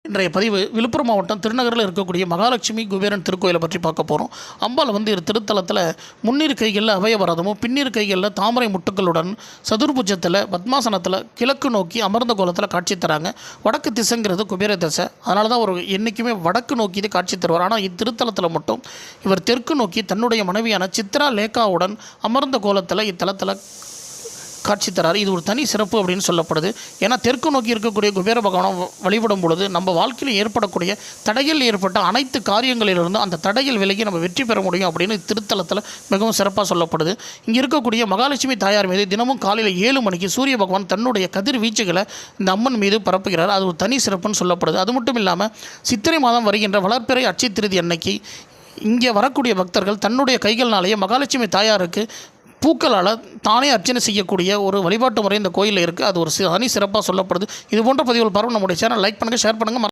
இன்றைய பதிவு விழுப்புரம் மாவட்டம் திருநகரில் இருக்கக்கூடிய மகாலட்சுமி குபேரன் திருக்கோயிலை பற்றி பார்க்க போகிறோம். அம்பாள் திருத்தலத்தில் முன்னிரு கைகளில் அபயவரதமும் பின்னிரு கைகளில் தாமரை முட்டுக்களுடன் சதுர்புஜத்தில் பத்மாசனத்தில் கிழக்கு நோக்கி அமர்ந்த கோலத்தில் காட்சி தராங்க. வடக்கு திசைங்கிறது குபேர திசை, அதனால தான் அவர் என்றைக்குமே வடக்கு நோக்கி காட்சி தருவார். ஆனால் இத்திருத்தலத்தில் மட்டும் இவர் தெற்கு நோக்கி தன்னுடைய மனைவியான சித்ரா லேகாவுடன் அமர்ந்த கோலத்தில் இத்தலத்தில் காட்சி தராரு. இது ஒரு தனி சிறப்பு அப்படின்னு சொல்லப்படுது. ஏன்னா தெற்கு நோக்கி இருக்கக்கூடிய குபேர பகவானை வழிபடும் பொழுது நம்ம வாழ்க்கையில் ஏற்படக்கூடிய தடையில் ஏற்பட்ட அனைத்து காரியங்களிலிருந்து அந்த தடையில் விலகி நம்ம வெற்றி பெற முடியும் அப்படின்னு திருத்தலத்தில் மிகவும் சிறப்பாக சொல்லப்படுது. இங்கே இருக்கக்கூடிய மகாலட்சுமி தாயார் மீது தினமும் காலையில் 7 மணிக்கு சூரிய பகவான் தன்னுடைய கதிர் வீச்சுகளை இந்த அம்மன் மீது பரப்புகிறார். அது ஒரு தனி சிறப்புன்னு சொல்லப்படுது. அது மட்டும் இல்லாமல் சித்திரை மாதம் வருகின்ற வளர்ப்பிறை அட்சய திருதி அன்னைக்கு இங்கே வரக்கூடிய பக்தர்கள் தன்னுடைய கைகள்னாலேயே மகாலட்சுமி தாயாருக்கு பூக்களால் தானே அர்ச்சனை செய்யக்கூடிய ஒரு வழிபாட்டு முறை இந்த கோயிலில் இருக்குது. அது ஒரு தனி சிறப்பாக சொல்லப்படுது. இது போன்ற பதிவுகள் பரவ நம்முடைய சேனல் லைக் பண்ணுங்கள், ஷேர் பண்ணுங்கள்.